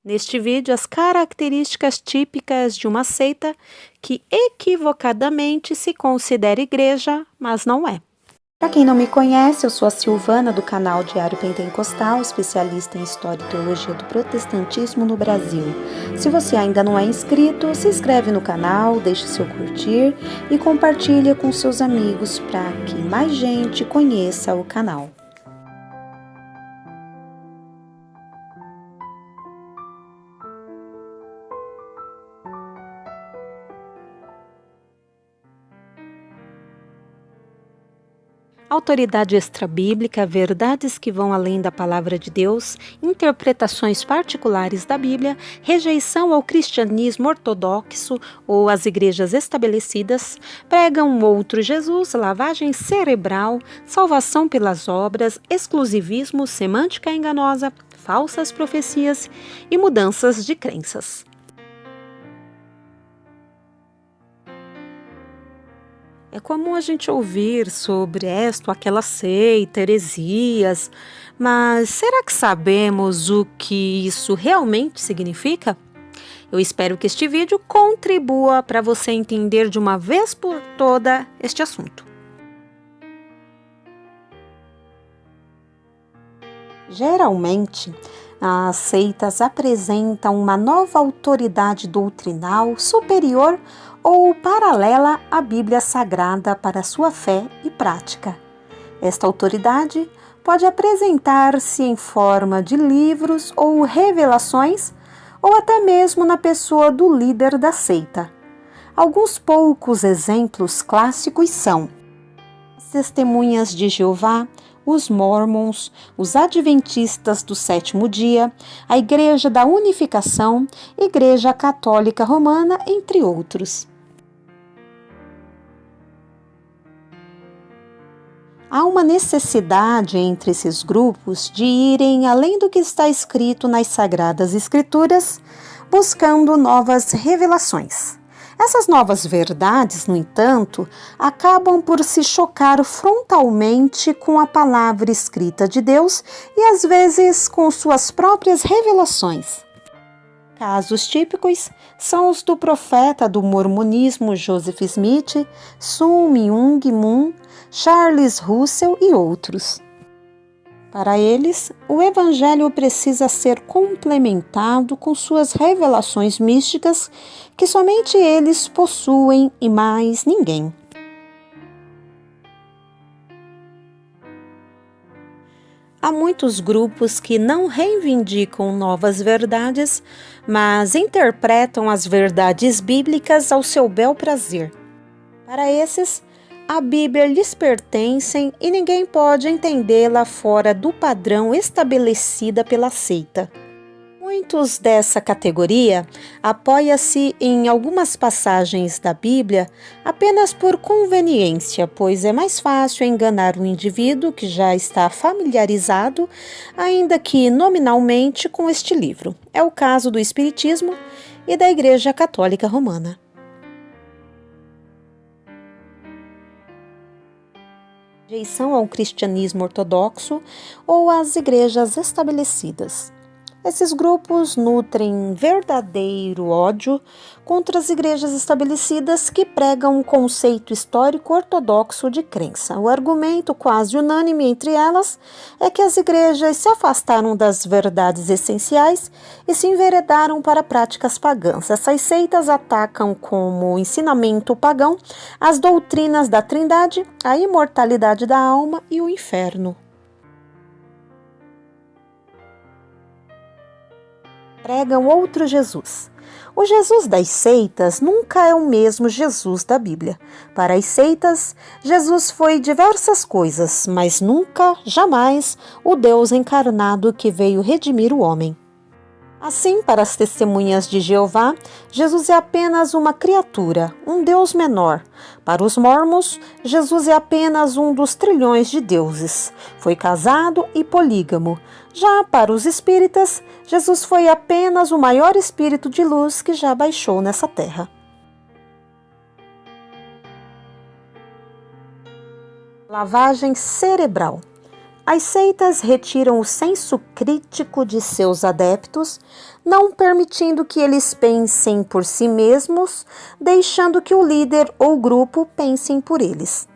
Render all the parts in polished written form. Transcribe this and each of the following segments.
Neste vídeo, as características típicas de uma seita que equivocadamente se considera igreja, mas não é. Para quem não me conhece, eu sou a Silvana do canal Diário Pentecostal, especialista em História e Teologia do Protestantismo no Brasil. Se você ainda não é inscrito, se inscreve no canal, deixe seu curtir e compartilha com seus amigos para que mais gente conheça o canal. Autoridade extrabíblica, verdades que vão além da palavra de Deus, interpretações particulares da Bíblia, rejeição ao cristianismo ortodoxo ou às igrejas estabelecidas, pregam um outro Jesus, lavagem cerebral, salvação pelas obras, exclusivismo, semântica enganosa, falsas profecias e mudanças de crenças. É comum a gente ouvir sobre esta ou aquela seita, heresias, mas será que sabemos o que isso realmente significa? Eu espero que este vídeo contribua para você entender de uma vez por toda este assunto. Geralmente, as seitas apresentam uma nova autoridade doutrinal superior ou paralela à Bíblia Sagrada para sua fé e prática. Esta autoridade pode apresentar-se em forma de livros ou revelações, ou até mesmo na pessoa do líder da seita. Alguns poucos exemplos clássicos são as Testemunhas de Jeová, os Mormons, os Adventistas do Sétimo Dia, a Igreja da Unificação, Igreja Católica Romana, entre outros. Há uma necessidade entre esses grupos de irem além do que está escrito nas Sagradas Escrituras, buscando novas revelações. Essas novas verdades, no entanto, acabam por se chocar frontalmente com a palavra escrita de Deus e, às vezes, com suas próprias revelações. Casos típicos são os do profeta do mormonismo Joseph Smith, Sun Myung Moon, Charles Russell e outros. Para eles, o Evangelho precisa ser complementado com suas revelações místicas que somente eles possuem e mais ninguém. Há muitos grupos que não reivindicam novas verdades, mas interpretam as verdades bíblicas ao seu bel prazer. Para esses, a Bíblia lhes pertence e ninguém pode entendê-la fora do padrão estabelecida pela seita. Muitos dessa categoria apoiam-se em algumas passagens da Bíblia apenas por conveniência, pois é mais fácil enganar um indivíduo que já está familiarizado, ainda que nominalmente, com este livro. É o caso do Espiritismo e da Igreja Católica Romana. Rejeição ao cristianismo ortodoxo ou às igrejas estabelecidas. Esses grupos nutrem verdadeiro ódio contra as igrejas estabelecidas que pregam um conceito histórico ortodoxo de crença. O argumento quase unânime entre elas é que as igrejas se afastaram das verdades essenciais e se enveredaram para práticas pagãs. Essas seitas atacam como ensinamento pagão as doutrinas da Trindade, a imortalidade da alma e o inferno. Pregam outro Jesus. O Jesus das seitas nunca é o mesmo Jesus da Bíblia. Para as seitas, Jesus foi diversas coisas, mas nunca, jamais, o Deus encarnado que veio redimir o homem. Assim, para as Testemunhas de Jeová, Jesus é apenas uma criatura, um Deus menor. Para os Mormons, Jesus é apenas um dos trilhões de deuses. Foi casado e polígamo. Já para os espíritas, Jesus foi apenas o maior espírito de luz que já baixou nessa terra. Lavagem cerebral. As seitas retiram o senso crítico de seus adeptos, não permitindo que eles pensem por si mesmos, deixando que o líder ou grupo pensem por eles.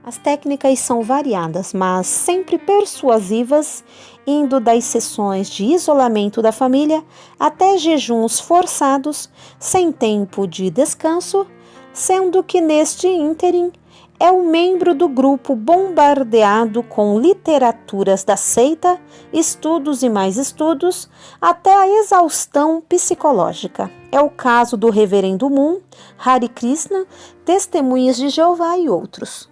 As técnicas são variadas, mas sempre persuasivas, indo das sessões de isolamento da família até jejuns forçados, sem tempo de descanso, sendo que neste ínterim é o membro do grupo bombardeado com literaturas da seita, estudos e mais estudos, até a exaustão psicológica. É o caso do Reverendo Moon, Hare Krishna, Testemunhas de Jeová e outros.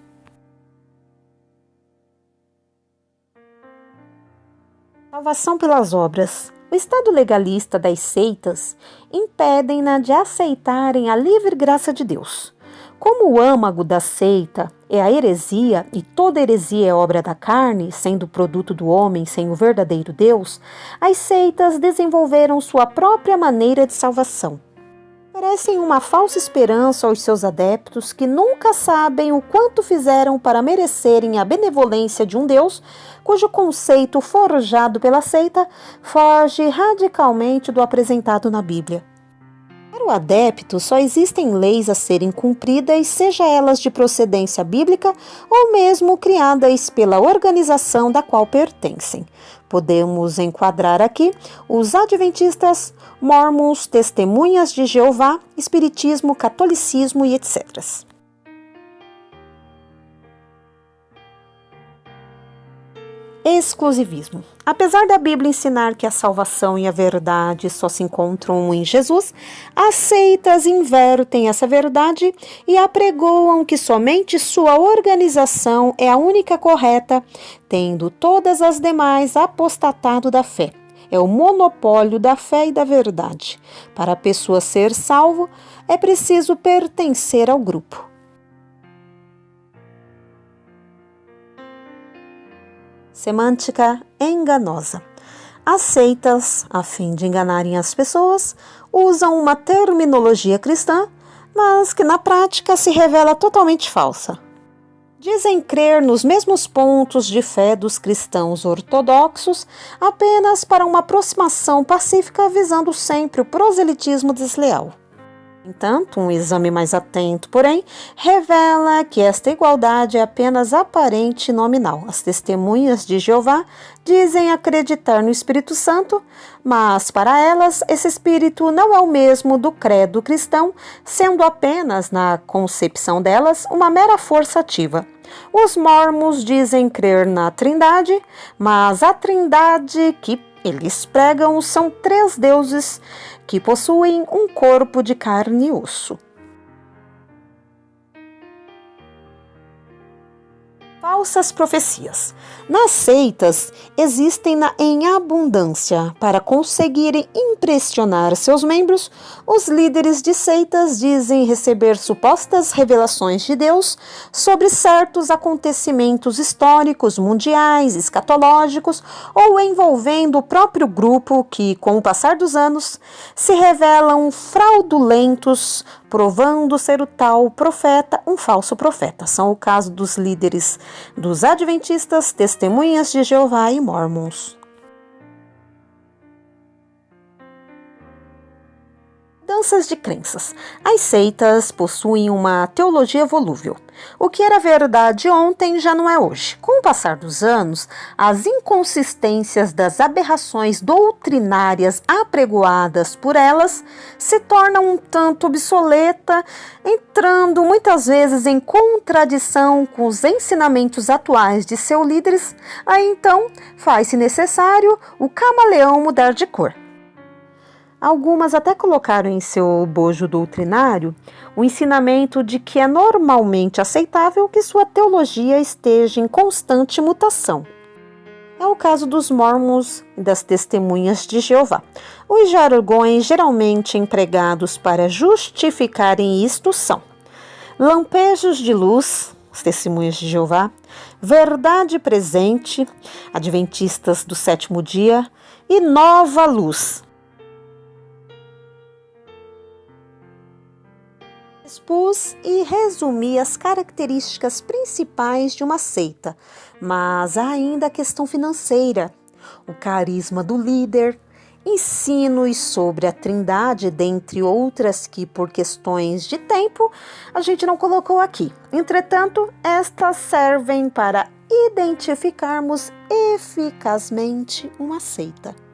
Salvação pelas obras. O estado legalista das seitas impedem-na de aceitarem a livre graça de Deus. Como o âmago da seita é a heresia, e toda heresia é obra da carne, sendo produto do homem sem o verdadeiro Deus, as seitas desenvolveram sua própria maneira de salvação. Oferecem uma falsa esperança aos seus adeptos que nunca sabem o quanto fizeram para merecerem a benevolência de um Deus, cujo conceito forjado pela seita foge radicalmente do apresentado na Bíblia. Para o adepto, só existem leis a serem cumpridas, seja elas de procedência bíblica ou mesmo criadas pela organização da qual pertencem. Podemos enquadrar aqui os adventistas, mormons, testemunhas de Jeová, espiritismo, catolicismo e etc. Exclusivismo. Apesar da Bíblia ensinar que a salvação e a verdade só se encontram em Jesus, as seitas invertem essa verdade e apregoam que somente sua organização é a única correta, tendo todas as demais apostatado da fé. É o monopólio da fé e da verdade. Para a pessoa ser salvo, é preciso pertencer ao grupo. Semântica enganosa. As seitas, a fim de enganarem as pessoas, usam uma terminologia cristã, mas que na prática se revela totalmente falsa. Dizem crer nos mesmos pontos de fé dos cristãos ortodoxos apenas para uma aproximação pacífica visando sempre o proselitismo desleal. No entanto, um exame mais atento, porém, revela que esta igualdade é apenas aparente e nominal. As testemunhas de Jeová dizem acreditar no Espírito Santo, mas para elas esse Espírito não é o mesmo do credo cristão, sendo apenas, na concepção delas, uma mera força ativa. Os mormons dizem crer na Trindade, mas a Trindade que eles pregam são 3 deuses que possuem um corpo de carne e osso. Falsas profecias. Nas seitas, existem em abundância. Para conseguirem impressionar seus membros, os líderes de seitas dizem receber supostas revelações de Deus sobre certos acontecimentos históricos, mundiais, escatológicos ou envolvendo o próprio grupo que, com o passar dos anos, se revelam fraudulentos, provando ser o tal profeta um falso profeta. São o caso dos líderes dos adventistas, testemunhas de Jeová e mormons. Mudanças de crenças. As seitas possuem uma teologia volúvel. O que era verdade ontem já não é hoje. Com o passar dos anos, as inconsistências das aberrações doutrinárias apregoadas por elas se tornam um tanto obsoleta, entrando muitas vezes em contradição com os ensinamentos atuais de seus líderes. Aí então faz-se necessário o camaleão mudar de cor. Algumas até colocaram em seu bojo doutrinário o ensinamento de que é normalmente aceitável que sua teologia esteja em constante mutação. É o caso dos mormons e das testemunhas de Jeová. Os jargões geralmente empregados para justificarem isto são lampejos de luz, as testemunhas de Jeová, verdade presente, adventistas do 7º dia, e nova luz. Expus e resumi as características principais de uma seita, mas há ainda a questão financeira, o carisma do líder, ensinos sobre a Trindade, dentre outras que, por questões de tempo, a gente não colocou aqui. Entretanto, estas servem para identificarmos eficazmente uma seita.